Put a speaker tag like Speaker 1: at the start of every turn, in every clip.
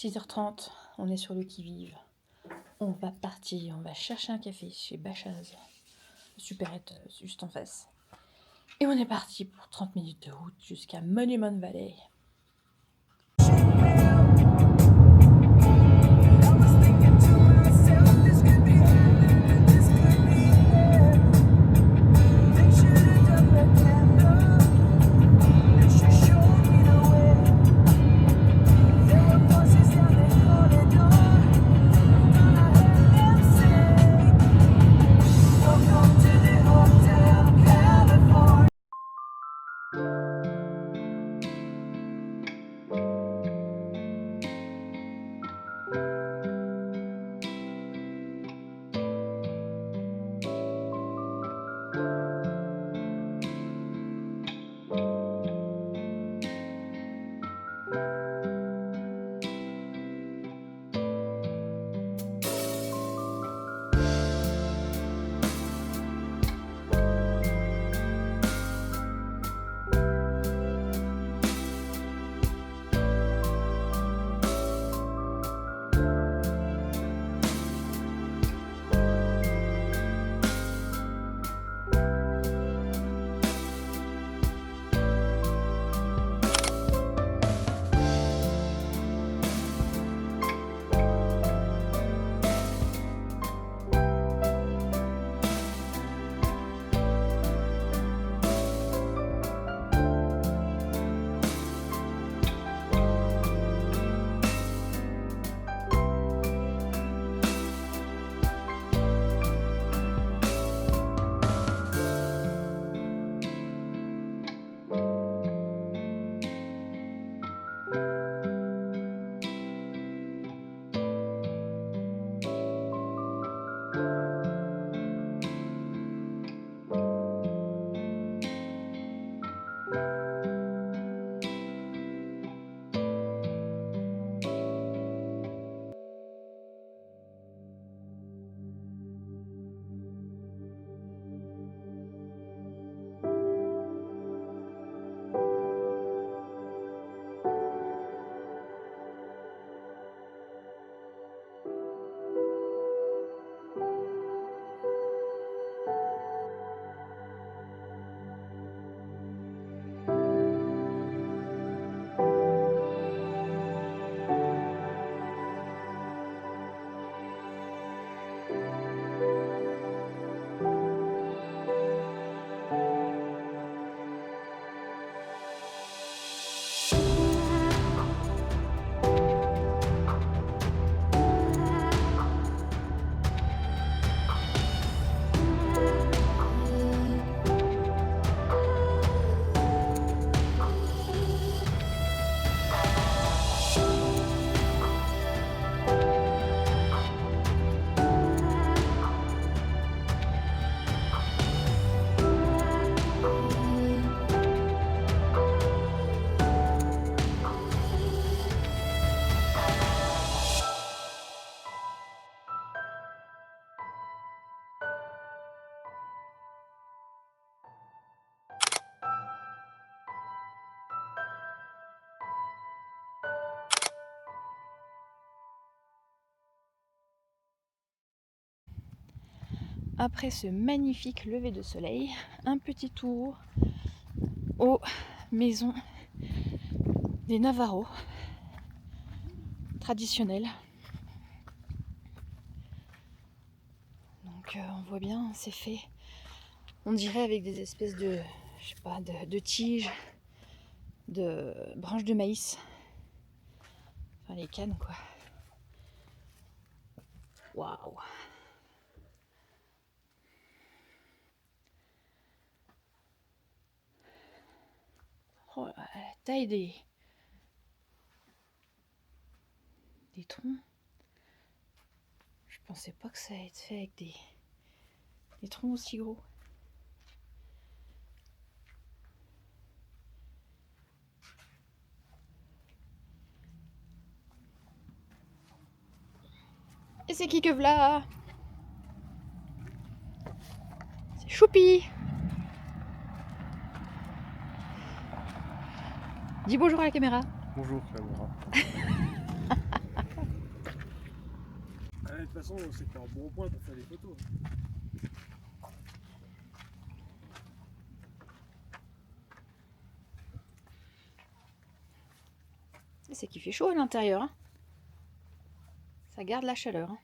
Speaker 1: 6h30, on est sur le qui-vive. On va partir, on va chercher un café chez Bachaz, supérette juste en face. Et on est parti pour 30 minutes de route jusqu'à Monument Valley. Après ce magnifique lever de soleil, un petit tour aux maisons des Navarros traditionnelles. Donc on voit bien, c'est fait, on dirait avec des espèces de, je sais pas, de tiges, de branches de maïs. Enfin les cannes quoi. Waouh! Oh, la taille des troncs. Je pensais pas que ça allait être fait avec des troncs aussi gros. Et c'est qui que v'là? C'est Choupi! Dis bonjour à la caméra.
Speaker 2: Bonjour caméra. toute façon, c'est pas un bon point pour faire des photos.
Speaker 1: C'est qu'il fait chaud à l'intérieur. Hein. Ça garde la chaleur. Hein.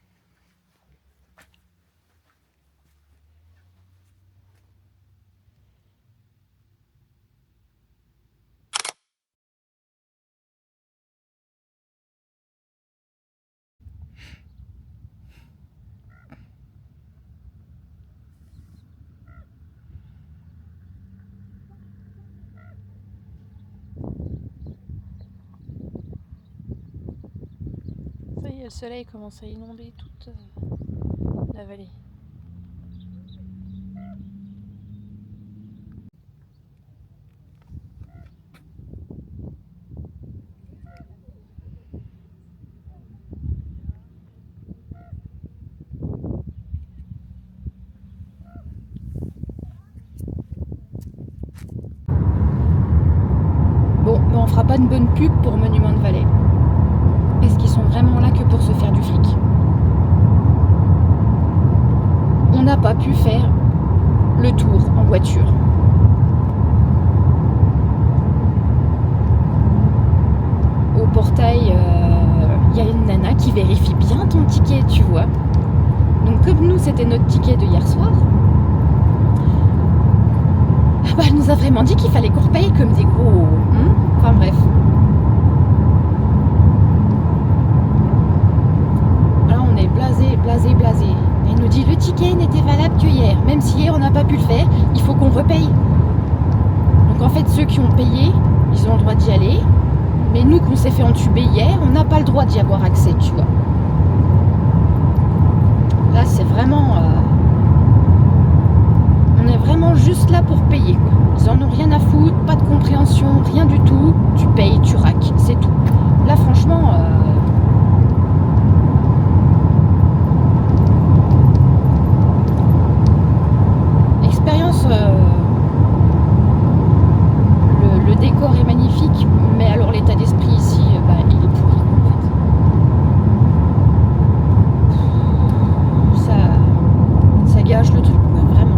Speaker 1: Ça y est, le soleil commence à inonder toute la vallée. Bon, mais on fera pas de bonne pub pour Monument de Vallée. Parce qu'ils sont vraiment là que pour se faire du fric. On n'a pas pu faire le tour en voiture. Au portail, y a une nana qui vérifie bien ton ticket, tu vois. Donc comme nous, c'était notre ticket de hier soir, bah, elle nous a vraiment dit qu'il fallait qu'on repaye comme des gros... Enfin bref. Là, on est blasé. Elle nous dit le ticket n'était valable que hier. Même si hier on n'a pas pu le faire, il faut qu'on repaye. Donc en fait, ceux qui ont payé, ils ont le droit d'y aller. Mais nous, qu'on s'est fait entuber hier, on n'a pas le droit d'y avoir accès, tu vois. Là, c'est vraiment... on est vraiment juste là pour payer, quoi. Ils en ont rien à foutre, pas de compréhension, rien du tout. Tu payes, tu raques, c'est tout. Là, franchement... expérience... le décor est magnifique, mais alors l'état d'esprit ici, il est pourri, en fait. Ça gâche le truc, quoi, vraiment.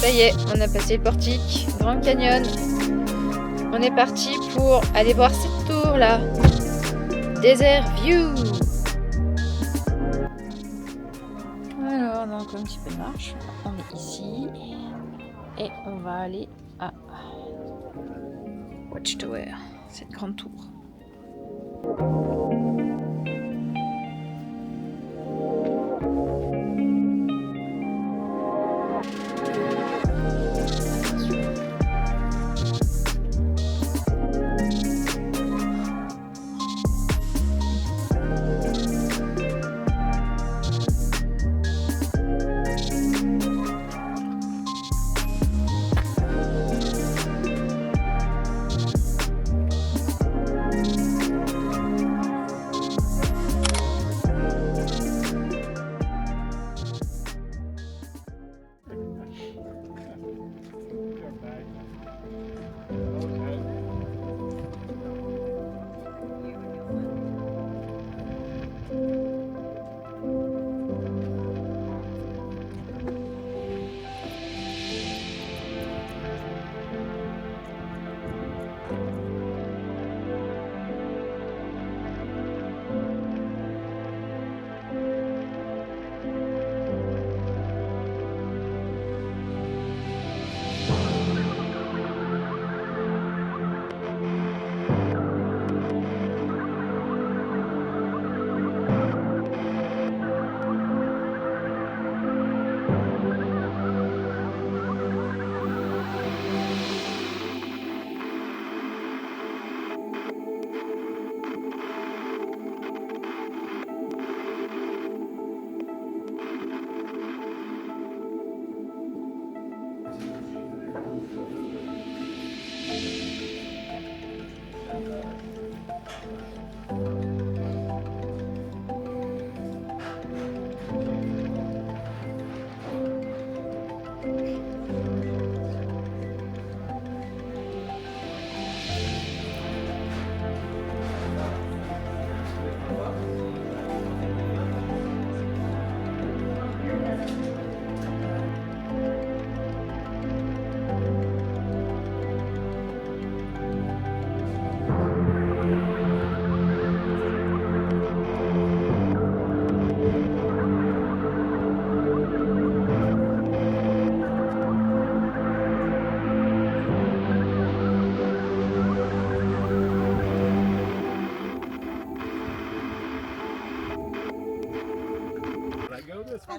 Speaker 1: Ça y est, on a passé le portique, Grand Canyon. On est parti pour aller voir cette tour là. Desert View. Alors, donc un petit peu de marche. On est ici. Et on va aller à Watchtower, cette grande tour.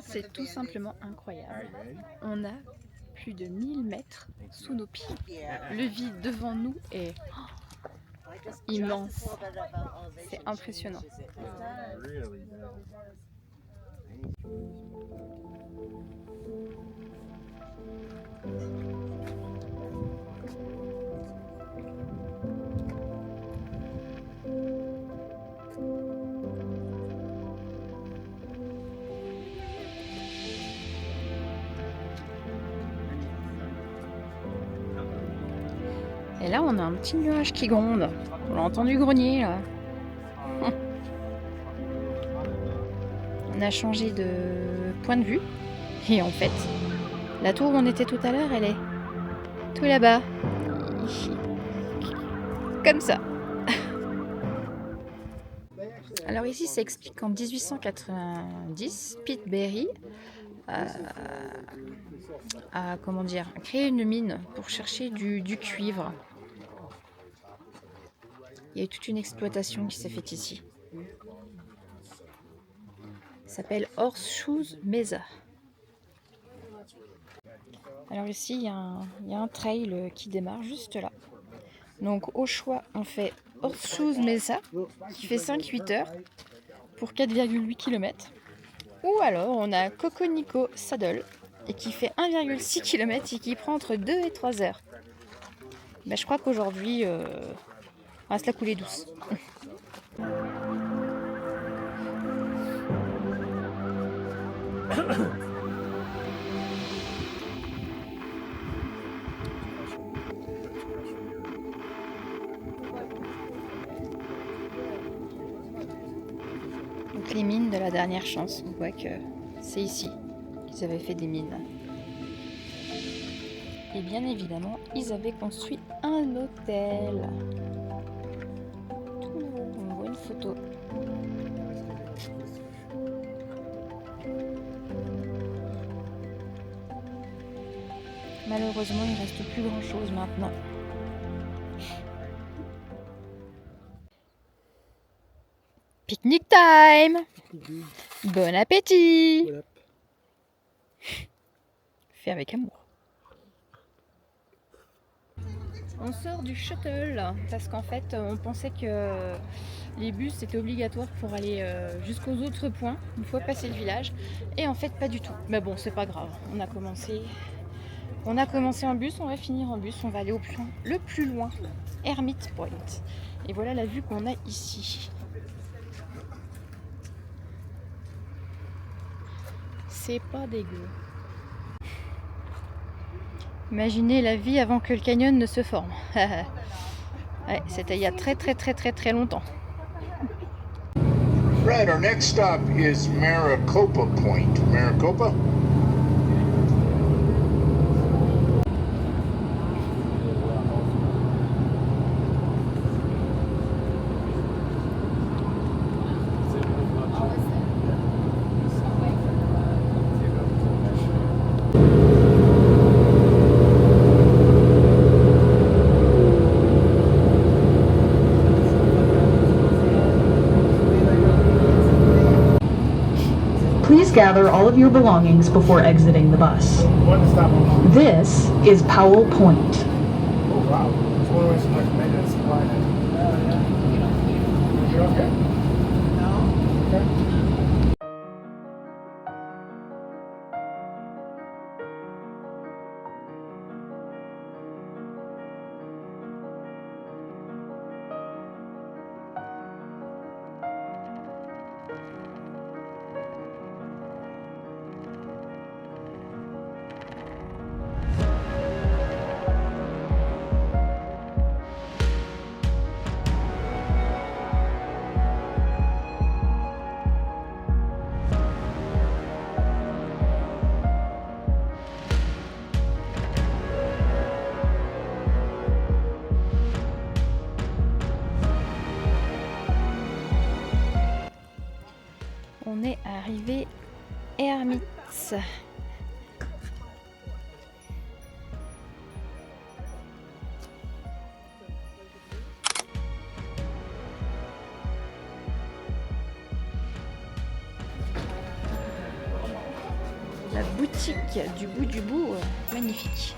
Speaker 1: C'est tout simplement incroyable. On a plus de 1000 mètres sous nos pieds. Le vide devant nous est immense. C'est impressionnant. Et là, on a un petit nuage qui gronde. On l'a entendu grogner, là. On a changé de point de vue. Et en fait, la tour où on était tout à l'heure, elle est tout là-bas. Comme ça. Alors ici, ça explique qu'en 1890, Pete Berry a créé une mine pour chercher du cuivre. Il y a eu toute une exploitation qui s'est faite ici. Ça s'appelle Horseshoe Mesa. Alors ici, il y a un trail qui démarre juste là. Donc au choix, on fait Horseshoe Mesa, qui fait 5-8 heures pour 4,8 km. Ou alors on a Coconico Saddle, et qui fait 1,6 km et qui prend entre 2 et 3 heures. Ben, je crois qu'aujourd'hui, on va se la couler douce. Donc les mines de la dernière chance, on voit que c'est ici qu'ils avaient fait des mines. bien évidemment, ils avaient construit un hôtel. Tout nouveau, on voit une photo. Malheureusement, il ne reste plus grand chose maintenant. Picnic time! Bon appétit!
Speaker 2: Voilà.
Speaker 1: Fait avec amour. On sort du shuttle parce qu'en fait on pensait que les bus c'était obligatoire pour aller jusqu'aux autres points une fois passé le village et en fait pas du tout. Mais bon, c'est pas grave, on a commencé en bus, on va finir en bus, on va aller au point le plus loin, Hermit Point. Et voilà la vue qu'on a ici. C'est pas dégueu. Imaginez la vie avant que le canyon ne se forme. Ouais, c'était il y a très longtemps.
Speaker 3: Right, our next stop is Maricopa Point. Maricopa?
Speaker 4: Please gather all of your belongings before exiting the bus. This is Powell Point.
Speaker 2: Oh wow, it's one way to like maintenance supply. You okay? No. Okay.
Speaker 1: On est arrivé Hermit. La boutique du bout, magnifique.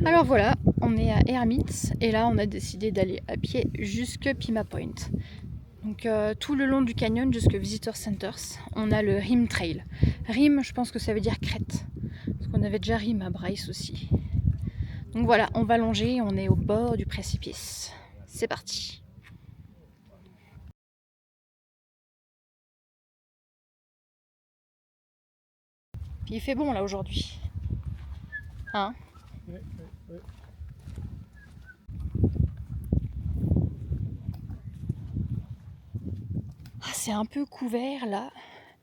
Speaker 1: Alors voilà, on est à Hermit et là on a décidé d'aller à pied jusque Pima Point. Donc tout le long du canyon jusque Visitor Centers, on a le Rim Trail. Rim, je pense que ça veut dire crête, parce qu'on avait déjà Rim à Bryce aussi. Donc voilà, on va longer, on est au bord du précipice. C'est parti. Puis il fait bon là aujourd'hui. Hein ?
Speaker 2: Ouais.
Speaker 1: Ah, c'est un peu couvert là,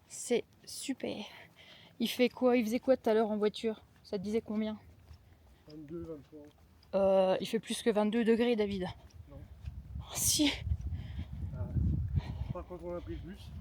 Speaker 1: c'est super. Il fait quoi? Il faisait quoi tout à l'heure en voiture? Ça te disait combien?
Speaker 2: 22, 23.
Speaker 1: Il fait plus que 22 degrés, David.
Speaker 2: Non.
Speaker 1: Oh, si.
Speaker 2: Par contre, on a pris le bus.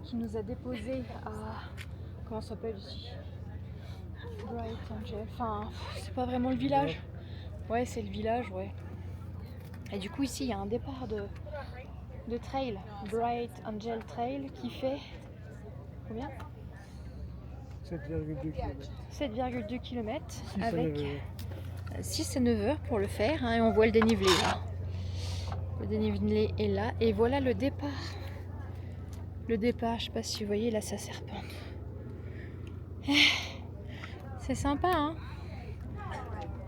Speaker 1: qui nous a déposés à... Comment ça s'appelle ici? Bright Angel. Enfin, c'est pas vraiment le village. Ouais, c'est le village, ouais. Et du coup, ici, il y a un départ de trail. Bright Angel Trail qui fait... Combien?
Speaker 2: 7,2 km.
Speaker 1: 7,2 km avec 6 à 9 heures pour le faire. Hein, et on voit le dénivelé là. Le dénivelé est là. Et voilà le départ. Le départ, je sais pas si vous voyez, là ça serpente. C'est sympa, hein?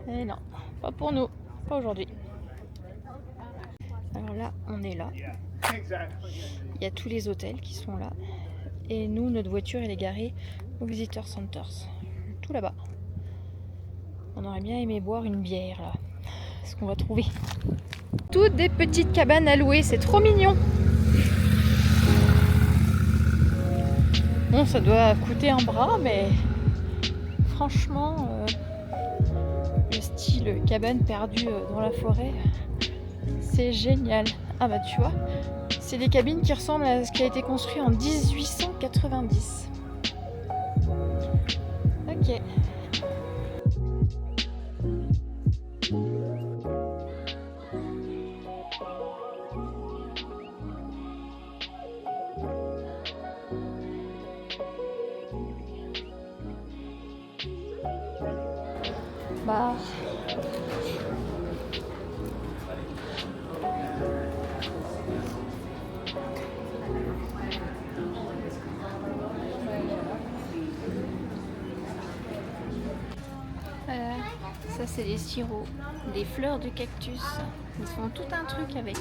Speaker 1: Et non, pas pour nous, pas aujourd'hui. Alors là, on est là. Il y a tous les hôtels qui sont là. Et nous, notre voiture, elle est garée au Visitor Centers. Tout là-bas. On aurait bien aimé boire une bière, là. Ce qu'on va trouver. Toutes des petites cabanes à louer, c'est trop mignon. Bon, ça doit coûter un bras, mais franchement, le style cabane perdue dans la forêt, c'est génial. Ah bah tu vois, c'est des cabines qui ressemblent à ce qui a été construit en 1890. Ok. Bar. Voilà, ça c'est des sirops, des fleurs de cactus. Ils font tout un truc avec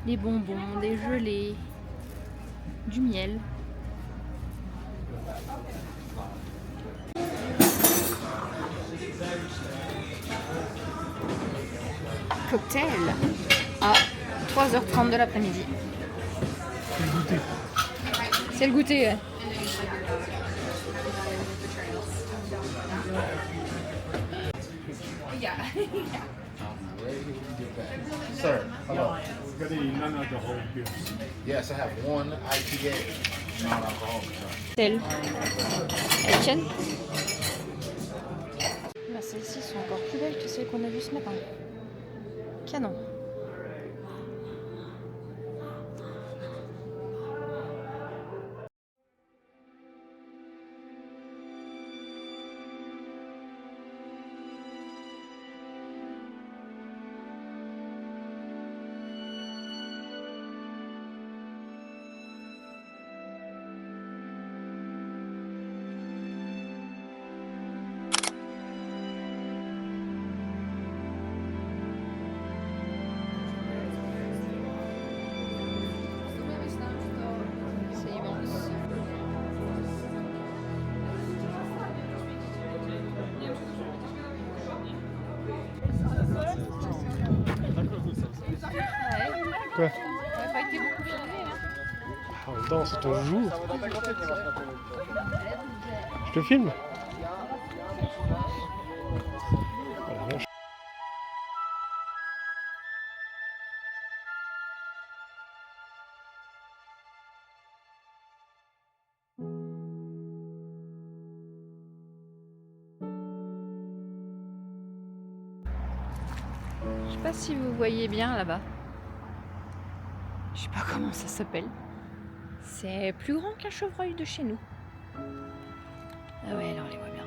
Speaker 1: des bonbons, des gelées, du miel. Cocktail à 3h30 de l'après-midi.
Speaker 2: C'est le goûter.
Speaker 1: C'est le goûter, ouais.
Speaker 3: Sir, hello.
Speaker 2: We've got none of the whole beers.
Speaker 3: Yes, I have one IPA, non-alcoholic.
Speaker 1: Tel. Elles tiennent. Bah, celles-ci sont encore plus belles que celles qu'on a vues ce matin. Canon. C'est immense.
Speaker 2: Quoi?
Speaker 1: On n'a pas été beaucoup filmé, hein.
Speaker 2: En même temps, c'est ton jour. Je te filme? Voilà,
Speaker 1: Je sais pas si vous voyez bien là-bas. Je sais pas comment ça s'appelle. C'est plus grand qu'un chevreuil de chez nous. Ah ouais, là on les voit bien.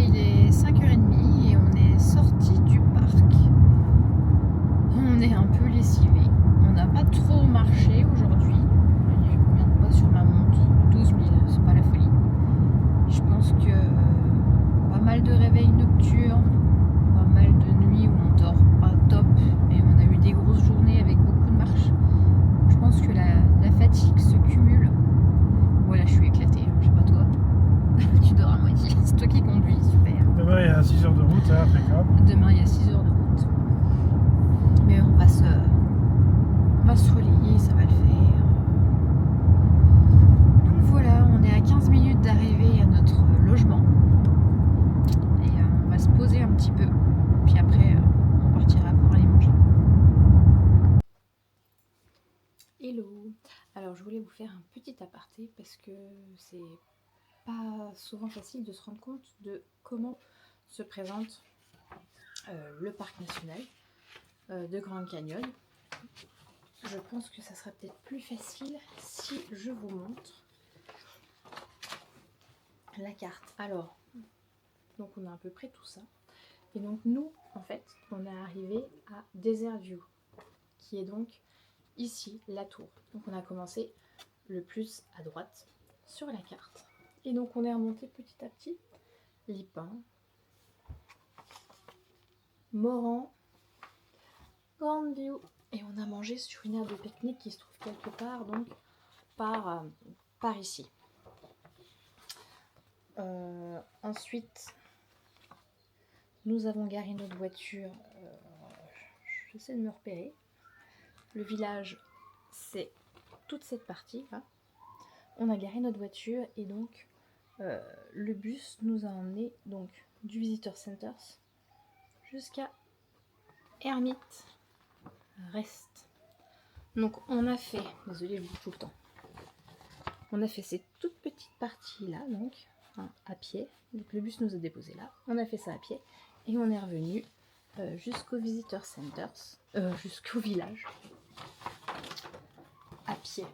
Speaker 1: Il est 5h30 et on est sorti du parc. On est un Alors je voulais vous faire un petit aparté parce que c'est pas souvent facile de se rendre compte de comment se présente le parc national de Grand Canyon. Je pense que ça sera peut-être plus facile si je vous montre la carte. Alors, donc on a à peu près tout ça. Et donc nous, en fait, on est arrivé à Desert View, qui est donc ici, la tour. Donc on a commencé le plus à droite sur la carte. Et donc on est remonté petit à petit. Lipin, Moran, Grandview. Et on a mangé sur une aire de pique-nique qui se trouve quelque part, donc par ici. Ensuite, nous avons garé notre voiture. J'essaie de me repérer. Le village, c'est toute cette partie là. On a garé notre voiture et donc le bus nous a emmené donc du Visitor Centers jusqu'à Hermite Rest. Donc on a fait, désolé je bouge tout le temps, on a fait cette toute petite partie là donc à pied. Donc le bus nous a déposé là, on a fait ça à pied et on est revenu jusqu'au Visitor Centers, jusqu'au village à pied.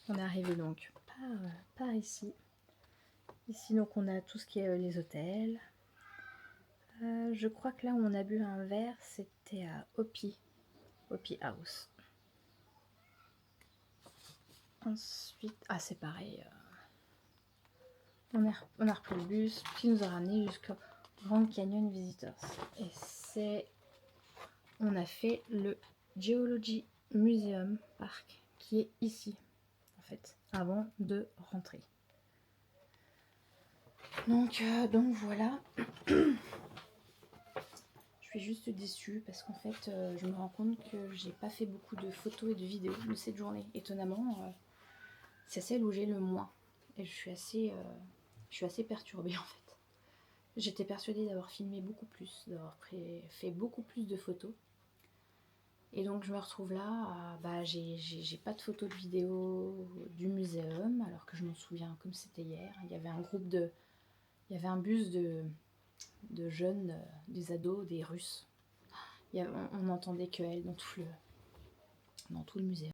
Speaker 1: On est arrivé donc par ici. Ici donc on a tout ce qui est les hôtels. Je crois que là où on a bu un verre c'était à Hopi House. Ensuite, c'est pareil. On a repris le bus qui nous a ramené jusqu'au Grand Canyon Visitors. Et on a fait le Geology Museum Park qui est ici en fait avant de rentrer. Donc voilà. Je suis juste déçue parce qu'en fait je me rends compte que j'ai pas fait beaucoup de photos et de vidéos de cette journée. Étonnamment, c'est celle où j'ai le moins. Et je suis assez perturbée en fait. J'étais persuadée d'avoir filmé beaucoup plus, d'avoir fait beaucoup plus de photos. Et donc je me retrouve là, j'ai pas de photos de vidéos du muséum, alors que je m'en souviens comme c'était hier. Il y avait un bus de jeunes, des ados, des Russes. On n'entendait que elles dans tout le musée.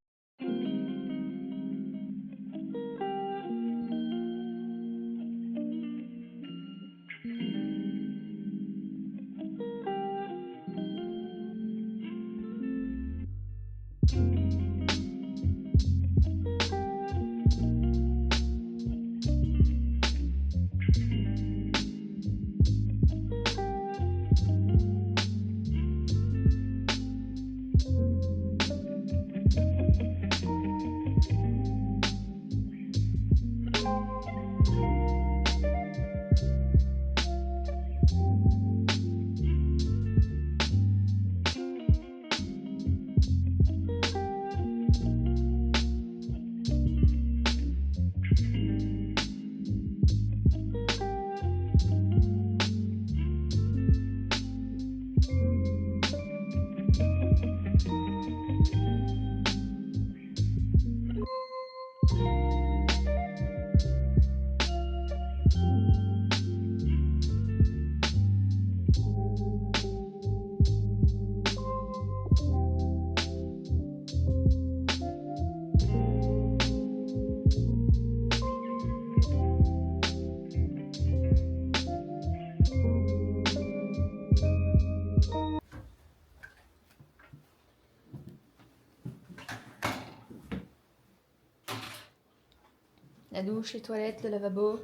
Speaker 1: La douche, les toilettes, le lavabo,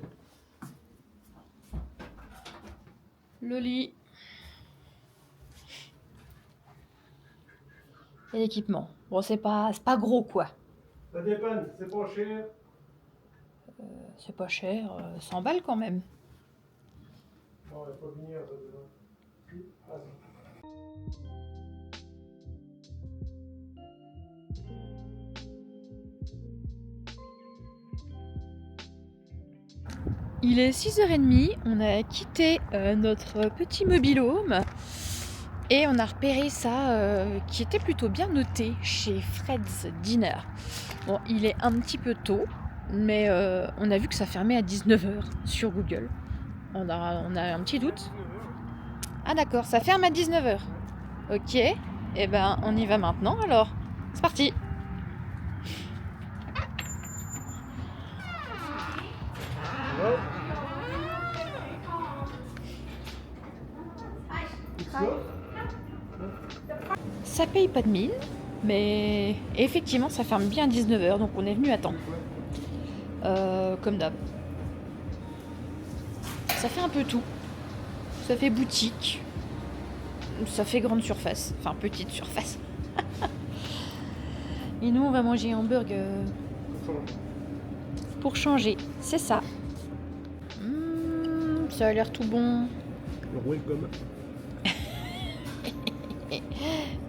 Speaker 1: le lit et l'équipement. Bon, c'est pas gros quoi.
Speaker 2: Ça dépend, c'est pas cher.
Speaker 1: C'est pas cher, 100 balles quand même.
Speaker 2: Non, il faut venir.
Speaker 1: Il est 6h30, on a quitté notre petit mobil-home Et on a repéré ça qui était plutôt bien noté chez Fred's Dinner. Bon, il est un petit peu tôt, mais on a vu que ça fermait à 19h sur Google. On a un petit doute. Ah d'accord, ça ferme à 19h. Ok, et ben on y va maintenant alors. C'est parti. Ça paye pas de mine, mais effectivement ça ferme bien à 19h, donc on est venu à temps. Comme d'hab. Ça fait un peu tout. Ça fait boutique. Ça fait grande surface. Enfin petite surface. Et nous on va manger un hamburger. Pour changer, c'est ça. Ça a l'air tout bon.
Speaker 2: Welcome.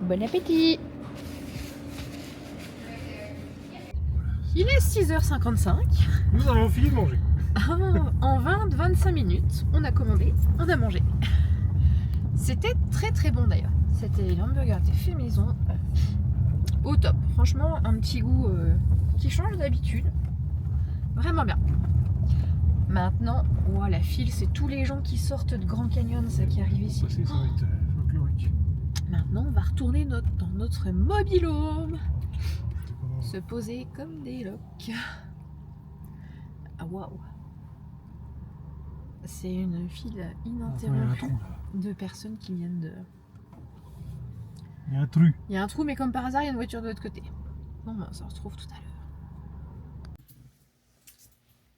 Speaker 1: Bon appétit. Il est 6h55.
Speaker 2: Nous avons fini de manger.
Speaker 1: En 20-25 minutes, on a commandé, on a mangé. C'était très très bon d'ailleurs. C'était l'hamburger était fait maison. Au top. Franchement, un petit goût qui change d'habitude. Vraiment bien. Maintenant, oh, la file, c'est tous les gens qui sortent de Grand Canyon, ça qui arrive ici.
Speaker 2: Ça va être folklorique.
Speaker 1: Maintenant, on va retourner dans notre mobil-home. Se poser comme des loques. Ah waouh. C'est une file ininterrompue de personnes qui viennent de...
Speaker 2: Il y a un truc.
Speaker 1: Il y a un trou, mais comme par hasard, il y a une voiture de l'autre côté. Bon, ben, on se retrouve tout à l'heure.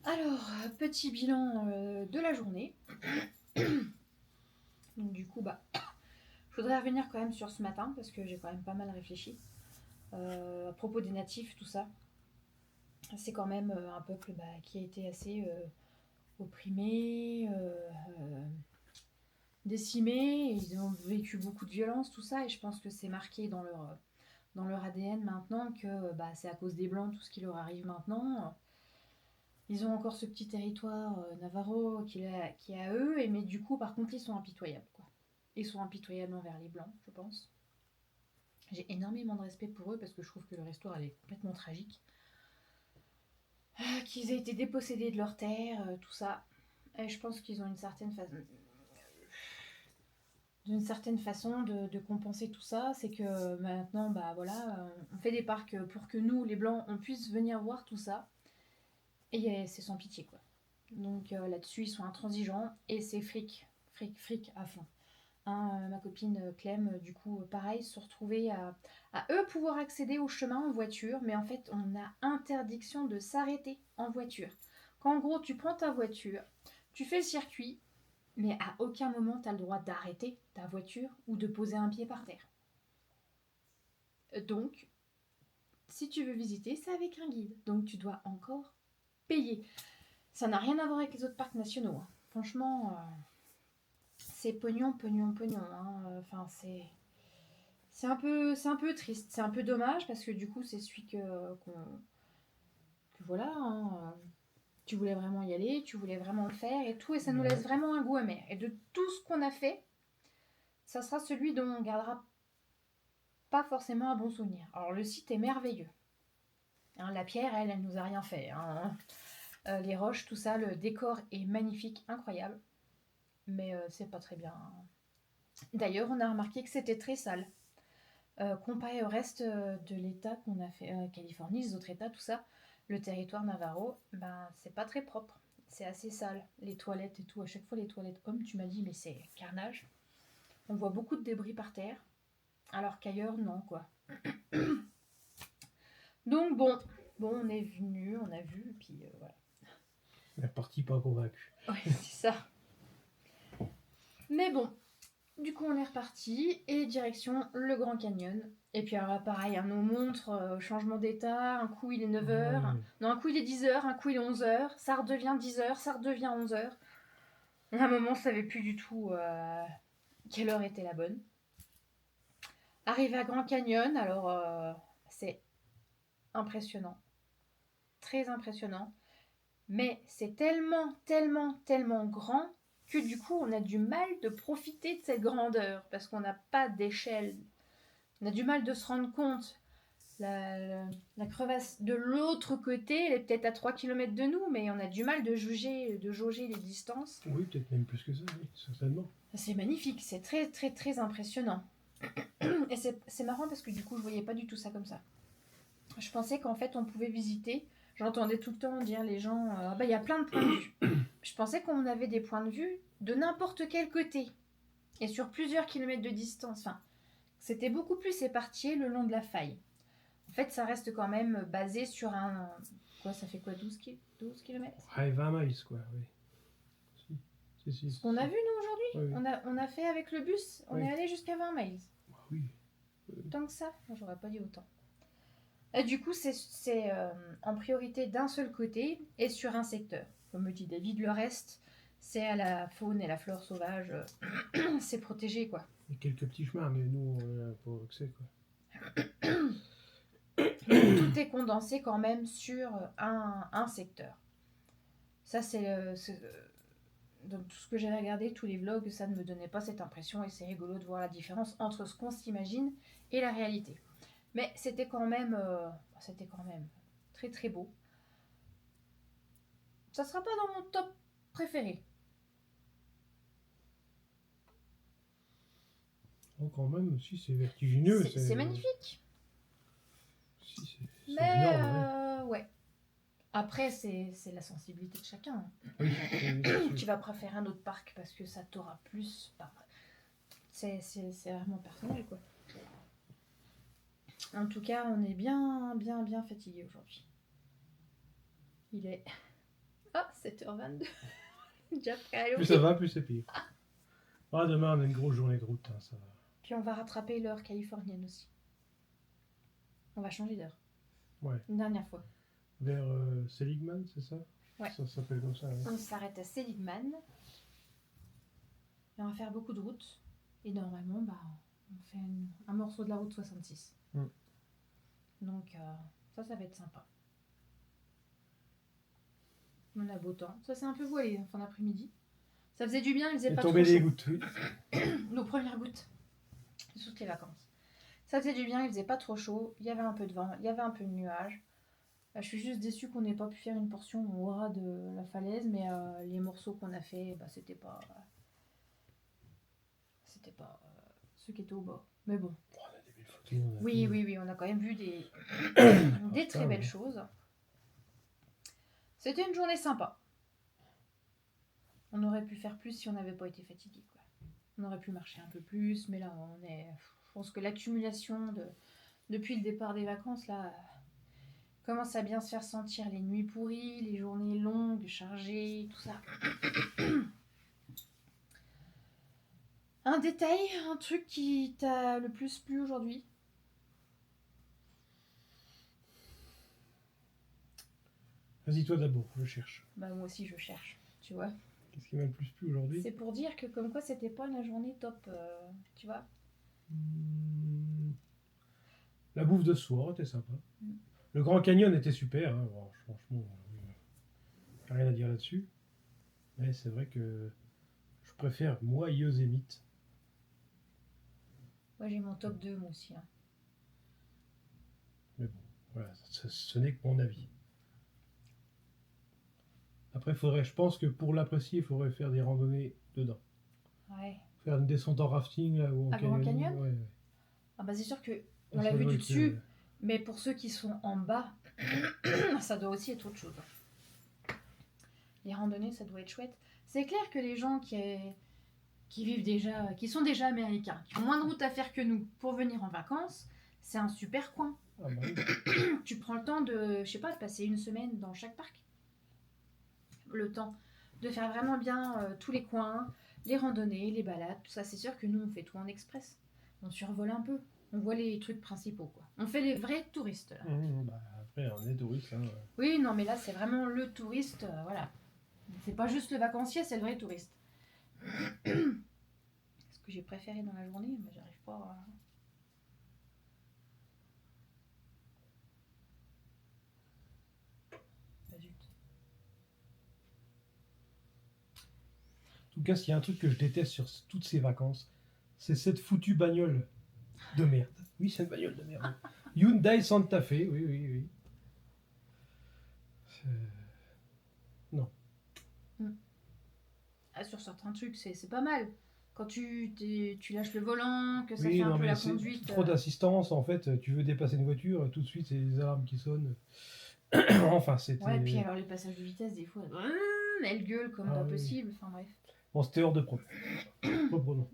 Speaker 1: Alors, petit bilan de la journée. Donc du coup, je voudrais revenir quand même sur ce matin, parce que j'ai quand même pas mal réfléchi. À propos des natifs, tout ça. C'est quand même un peuple qui a été assez opprimé, décimé. Ils ont vécu beaucoup de violence, tout ça, et je pense que c'est marqué dans leur ADN maintenant que c'est à cause des Blancs tout ce qui leur arrive maintenant. Ils ont encore ce petit territoire Navarro qui est à eux, mais du coup, par contre, ils sont impitoyables, quoi. Ils sont impitoyables envers les Blancs, je pense. J'ai énormément de respect pour eux parce que je trouve que leur histoire elle est complètement tragique. Qu'ils aient été dépossédés de leurs terres, tout ça. Et je pense qu'ils ont une certaine façon de compenser tout ça. C'est que maintenant, on fait des parcs pour que nous, les Blancs, on puisse venir voir tout ça. Et c'est sans pitié, quoi. Donc là-dessus, ils sont intransigeants et c'est fric à fond. Ma copine Clem, du coup, pareil, se retrouver à eux pouvoir accéder au chemin en voiture, mais en fait, on a interdiction de s'arrêter en voiture. Qu'en gros, tu prends ta voiture, tu fais le circuit, mais à aucun moment, tu as le droit d'arrêter ta voiture ou de poser un pied par terre. Donc, si tu veux visiter, c'est avec un guide. Donc, tu dois encore payer. Ça n'a rien à voir avec les autres parcs nationaux. Hein. Franchement... c'est pognon. Hein. Enfin, c'est un peu triste. C'est un peu dommage parce que du coup, c'est celui que voilà. Hein. Tu voulais vraiment y aller, tu voulais vraiment le faire et tout. Et ça nous laisse vraiment un goût amer. Et de tout ce qu'on a fait, ça sera celui dont on gardera pas forcément un bon souvenir. Alors, le site est merveilleux. Hein, la pierre, elle nous a rien fait. Hein. Les roches, tout ça, le décor est magnifique, incroyable. Mais c'est pas très bien. D'ailleurs, on a remarqué que c'était très sale. Comparé au reste de l'État qu'on a fait, Californie, les autres États, tout ça, le territoire Navarro, c'est pas très propre. C'est assez sale. Les toilettes et tout, à chaque fois les toilettes hommes, tu m'as dit, mais c'est carnage. On voit beaucoup de débris par terre, alors qu'ailleurs, non, quoi. Donc bon, on est venu, on a vu, et puis voilà.
Speaker 2: La partie pas convaincue.
Speaker 1: Ouais, c'est ça. Mais bon, du coup on est reparti et direction le Grand Canyon. Et puis alors là pareil, nos montres, changement d'état, un coup il est 9h, non un coup il est 10h, un coup il est 11h, ça redevient 10h, ça redevient 11h. À un moment on savait plus du tout quelle heure était la bonne. Arrivé à Grand Canyon, alors c'est impressionnant. Très impressionnant. Mais c'est tellement grand que du coup, on a du mal de profiter de cette grandeur parce qu'on n'a pas d'échelle. On a du mal de se rendre compte. La crevasse de l'autre côté, elle est peut-être à 3 km de nous, mais on a du mal de jauger les distances.
Speaker 5: Oui, peut-être même plus que ça, oui, certainement.
Speaker 1: C'est magnifique, c'est très très très impressionnant. Et c'est marrant parce que du coup, je voyais pas du tout ça comme ça. Je pensais qu'en fait, on pouvait visiter. J'entendais tout le temps dire les gens, il y a plein de points de vue. Je pensais qu'on avait des points de vue de n'importe quel côté et sur plusieurs kilomètres de distance. Enfin, c'était beaucoup plus éparpillé le long de la faille. En fait, ça reste quand même basé sur un... Quoi, ça fait quoi, 12 km?
Speaker 5: Ouais, 20 miles, quoi, oui. Si.
Speaker 1: Ce qu'on a vu, nous, aujourd'hui,
Speaker 5: Oui.
Speaker 1: on a fait avec le bus, on
Speaker 5: Oui.
Speaker 1: est allé jusqu'à 20 miles.
Speaker 5: Ah oui.
Speaker 1: Tant que ça, j'aurais pas dit autant. Et du coup, c'est en priorité d'un seul côté et sur un secteur. Comme me dit David, le reste, c'est à la faune et la flore sauvage. C'est protégé, quoi.
Speaker 5: Il y a quelques petits chemins, mais nous, on n'a pas accès, quoi.
Speaker 1: Donc, tout est condensé quand même sur un secteur. Ça, donc, tout ce que j'avais regardé, tous les vlogs, ça ne me donnait pas cette impression et c'est rigolo de voir la différence entre ce qu'on s'imagine et la réalité. Mais c'était quand même très très beau. Ça sera pas dans mon top préféré.
Speaker 5: Oh, quand même, si, c'est vertigineux.
Speaker 1: C'est magnifique.
Speaker 5: Si, c'est
Speaker 1: Mais
Speaker 5: énorme,
Speaker 1: ouais. Après, c'est la sensibilité de chacun.
Speaker 5: oui. Oui,
Speaker 1: Tu vas préférer un autre parc parce que ça t'aura plus. C'est vraiment personnel, quoi. En tout cas, on est bien fatigué aujourd'hui. Il est 7h22. Déjà prêt à aller au
Speaker 5: Plus
Speaker 1: lit.
Speaker 5: ça va, plus c'est pire. Ah, demain, on a une grosse journée de route, hein, ça va.
Speaker 1: Puis on va rattraper l'heure californienne aussi. On va changer d'heure.
Speaker 5: Ouais.
Speaker 1: Une dernière fois.
Speaker 5: Vers Seligman, c'est ça?
Speaker 1: Ouais.
Speaker 5: Ça s'appelle comme ça, oui.
Speaker 1: On s'arrête à Seligman. Et on va faire beaucoup de routes. Et normalement, on fait un morceau de la route 66.
Speaker 5: Mm.
Speaker 1: Donc ça va être sympa. On a beau temps. Ça c'est un peu voilé en fin d'après-midi. Ça faisait du bien, il faisait
Speaker 5: Il est
Speaker 1: pas
Speaker 5: tombé
Speaker 1: trop
Speaker 5: des
Speaker 1: chaud.
Speaker 5: gouttes, oui.
Speaker 1: Nos premières gouttes. Toutes les vacances. Ça faisait du bien, il faisait pas trop chaud. Il y avait un peu de vent, il y avait un peu de nuages. Je suis juste déçue qu'on n'ait pas pu faire une portion au ras de la falaise, mais les morceaux qu'on a fait, c'était pas ceux qui étaient au bord. Mais bon.
Speaker 5: Oh, on a des belles photos. On a
Speaker 1: Oui, on a quand même vu des très belles choses. C'était une journée sympa. On aurait pu faire plus si on n'avait pas été fatigué, quoi. On aurait pu marcher un peu plus, mais là, je pense que l'accumulation depuis le départ des vacances, là, commence à bien se faire sentir. Les nuits pourries, les journées longues, chargées, tout ça. Un détail, un truc qui t'a le plus plu aujourd'hui?
Speaker 5: Vas-y, toi d'abord, je cherche.
Speaker 1: Moi aussi, je cherche, tu vois.
Speaker 5: Qu'est-ce qui m'a le plus plu aujourd'hui?
Speaker 1: C'est pour dire que comme quoi, c'était pas la journée top, tu vois.
Speaker 5: La bouffe de ce soir était sympa.
Speaker 1: Mm.
Speaker 5: Le Grand Canyon était super, hein. Bon, franchement, rien à dire là-dessus. Mais c'est vrai que je préfère, moi, Yosemite.
Speaker 1: Moi, j'ai mon top 2, moi aussi. Hein.
Speaker 5: Mais bon, voilà, ce n'est que mon avis. Après, je pense que pour l'apprécier, il faudrait faire des randonnées dedans.
Speaker 1: Ouais.
Speaker 5: Faire une descente en rafting là, ou en
Speaker 1: Grand
Speaker 5: canyoning.
Speaker 1: Canyon?
Speaker 5: Ouais.
Speaker 1: C'est sûr que on
Speaker 5: Ça
Speaker 1: l'a vu
Speaker 5: doit
Speaker 1: du
Speaker 5: être,
Speaker 1: dessus, mais pour ceux qui sont en bas, ça doit aussi être autre chose. Les randonnées, ça doit être chouette. C'est clair que les gens qui vivent déjà, qui sont déjà américains, qui ont moins de route à faire que nous pour venir en vacances, c'est un super coin.
Speaker 5: Ah bah oui.
Speaker 1: Tu prends le temps de, je sais pas, de passer une semaine dans chaque parc. Le temps de faire vraiment bien tous les coins, les randonnées, les balades, tout ça. C'est sûr que nous, on fait tout en express. On survole un peu. On voit les trucs principaux, quoi. On fait les vrais touristes, là.
Speaker 5: Après, on est touristes. Hein.
Speaker 1: Oui, non, mais là, c'est vraiment le touriste, voilà. C'est pas juste le vacancier, c'est le vrai touriste. Ce que j'ai préféré dans la journée, mais j'arrive pas à... Bah, zut.
Speaker 5: tout cas, s'il y a un truc que je déteste sur toutes ces vacances, c'est cette foutue bagnole de merde. Oui, c'est une bagnole de merde. Hyundai Santa Fe, oui. Non.
Speaker 1: Ah, sur certains trucs, c'est pas mal. Quand tu lâches le volant, que ça
Speaker 5: Oui,
Speaker 1: fait un
Speaker 5: non,
Speaker 1: peu
Speaker 5: mais
Speaker 1: la
Speaker 5: c'est
Speaker 1: conduite.
Speaker 5: trop d'assistance, en fait. Tu veux dépasser une voiture, tout de suite, c'est les alarmes qui sonnent. Enfin, c'était...
Speaker 1: Ouais, puis alors les passages de vitesse, des fois, elle gueule comme
Speaker 5: Ah
Speaker 1: pas
Speaker 5: oui.
Speaker 1: possible. Enfin bref.
Speaker 5: Bon, c'était hors de propos. Propos, non.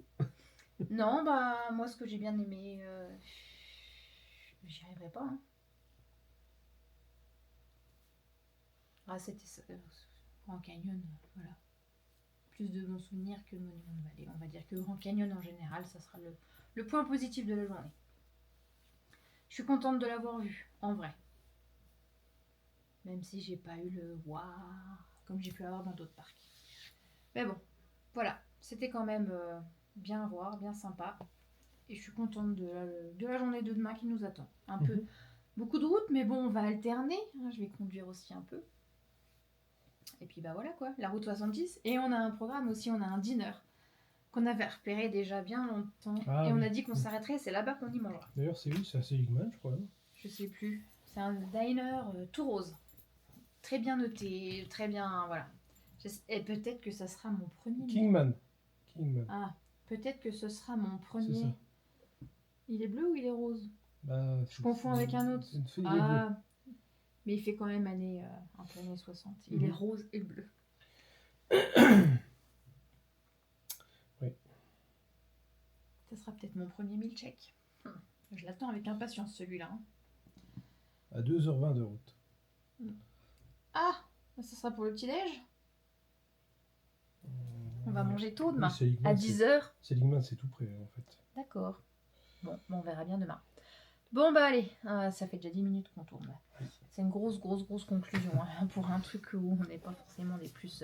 Speaker 1: Non, bah, moi, ce que j'ai bien aimé, j'y arriverai pas. Hein. Ah, c'était ça, Grand Canyon, voilà. Plus de bons souvenirs que le Monument de Vallée. On va dire que Grand Canyon en général, ça sera le point positif de la journée. Je suis contente de l'avoir vu, en vrai. Même si j'ai pas eu le waouh comme j'ai pu avoir dans d'autres parcs. Mais bon, voilà. C'était quand même bien à voir, bien sympa. Et je suis contente de la journée de demain qui nous attend. Un peu, beaucoup de route, mais bon, on va alterner. Hein, je vais conduire aussi un peu. Et puis bah voilà quoi, la route 70. Et on a un programme aussi, on a un dîner qu'on avait repéré déjà bien longtemps.
Speaker 5: Ah,
Speaker 1: et on
Speaker 5: oui.
Speaker 1: a dit qu'on s'arrêterait, c'est là-bas qu'on y mangera.
Speaker 5: D'ailleurs, c'est à Seligman, je crois. Hein.
Speaker 1: Je sais plus. C'est un diner tout rose. Très bien noté, très bien, voilà. Et peut-être que ça sera mon premier.
Speaker 5: Kingman.
Speaker 1: Ah, peut-être que ce sera mon
Speaker 5: C'est
Speaker 1: premier.
Speaker 5: ça.
Speaker 1: Il est bleu ou il est rose?
Speaker 5: Bah,
Speaker 1: Je confonds avec un autre.
Speaker 5: Il est bleu.
Speaker 1: Ah, mais il fait quand même un peu années 60. Il est rose et bleu.
Speaker 5: Oui.
Speaker 1: Ça sera peut-être mon premier milkshake. Je l'attends avec impatience celui-là. Hein.
Speaker 5: À 2h20 de route.
Speaker 1: Ah, ça sera pour le petit-déj? On va manger tôt demain,
Speaker 5: Oui, Seligman,
Speaker 1: à 10h.
Speaker 5: Seligman, c'est tout près, en fait.
Speaker 1: D'accord. Bon, on verra bien demain. Bon, bah allez, ça fait déjà 10 minutes qu'on tourne. C'est une grosse conclusion hein, pour un truc où on n'est pas forcément les plus...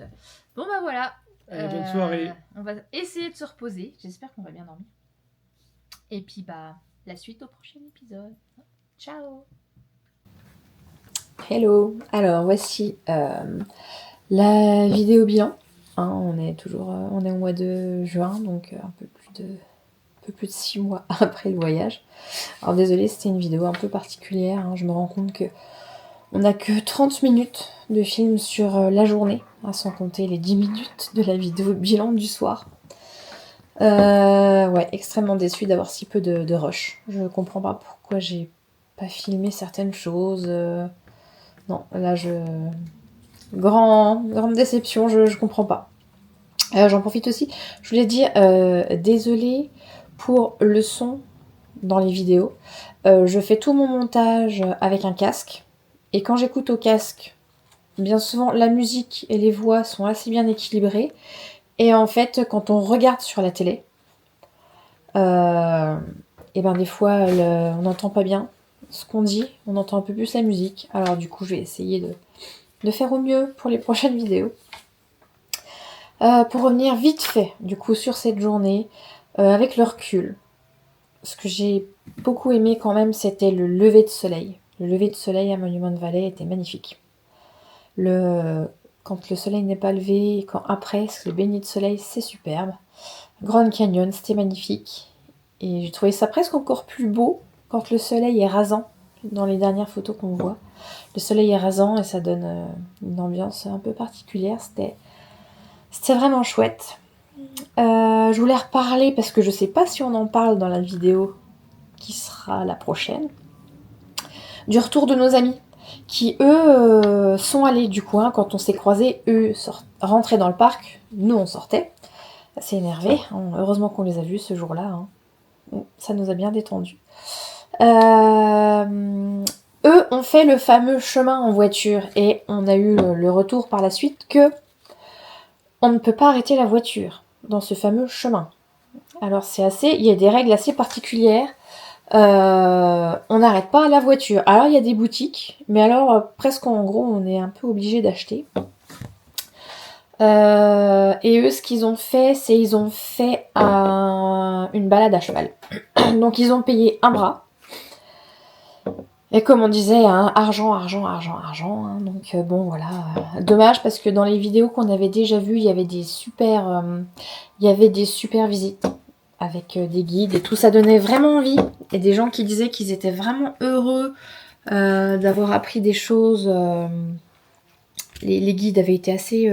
Speaker 1: Bon, bah voilà.
Speaker 5: Allez, bonne soirée.
Speaker 1: On va essayer de se reposer. J'espère qu'on va bien dormir. Et puis, bah, la suite au prochain épisode. Ciao.
Speaker 6: Hello, alors voici la vidéo bilan. Hein, on est au mois de juin, donc un peu plus de 6 mois après le voyage. Alors désolée, c'était une vidéo un peu particulière. Hein, je me rends compte que on n'a que 30 minutes de film sur la journée, hein, sans compter les 10 minutes de la vidéo bilan du soir. Ouais, extrêmement déçue d'avoir si peu de rush. Je comprends pas pourquoi j'ai pas filmé certaines choses. Non, là, grande déception, je comprends pas. J'en profite aussi, je voulais dire, désolée pour le son dans les vidéos. Je fais tout mon montage avec un casque, et quand j'écoute au casque, bien souvent la musique et les voix sont assez bien équilibrées, et en fait, quand on regarde sur la télé, et ben des fois, on n'entend pas bien ce qu'on dit, on entend un peu plus la musique, alors du coup, je vais essayer de faire au mieux pour les prochaines vidéos. Pour revenir vite fait, du coup, sur cette journée, avec le recul, ce que j'ai beaucoup aimé quand même, c'était le lever de soleil. Le lever de soleil à Monument Valley était magnifique. Quand le soleil n'est pas levé, et quand après, le baigner de soleil, c'est superbe. Grand Canyon, c'était magnifique. Et j'ai trouvé ça presque encore plus beau quand le soleil est rasant, dans les dernières photos qu'on voit. Le soleil est rasant et ça donne une ambiance un peu particulière. C'était vraiment chouette. Je voulais reparler parce que je sais pas si on en parle dans la vidéo qui sera la prochaine. Du retour de nos amis qui eux sont allés du coin quand on s'est croisés. Eux rentraient dans le parc, nous on sortait. C'est énervé. Heureusement qu'on les a vus ce jour-là. Hein. Ça nous a bien détendus. Eux ont fait le fameux chemin en voiture et on a eu le retour par la suite que on ne peut pas arrêter la voiture dans ce fameux chemin. Alors il y a des règles assez particulières. On n'arrête pas la voiture. Alors il y a des boutiques, mais alors presque en gros on est un peu obligé d'acheter. Et eux ce qu'ils ont fait, c'est ils ont fait une balade à cheval. Donc ils ont payé un bras. Et comme on disait, hein, argent, argent, argent, argent. Hein, donc bon, voilà. Dommage parce que dans les vidéos qu'on avait déjà vues, il y avait des super visites avec des guides et tout. Ça donnait vraiment envie. Et des gens qui disaient qu'ils étaient vraiment heureux d'avoir appris des choses. Les guides avaient été assez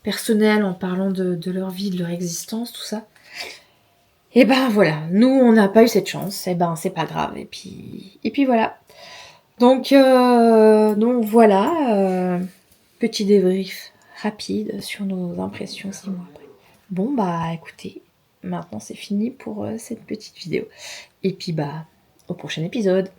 Speaker 6: personnels en parlant de leur vie, de leur existence, tout ça. Et ben voilà, nous on n'a pas eu cette chance, et ben c'est pas grave, et puis voilà. Donc voilà, petit débrief rapide sur nos impressions 6 mois après. Bon bah écoutez, maintenant c'est fini pour cette petite vidéo. Et puis bah au prochain épisode.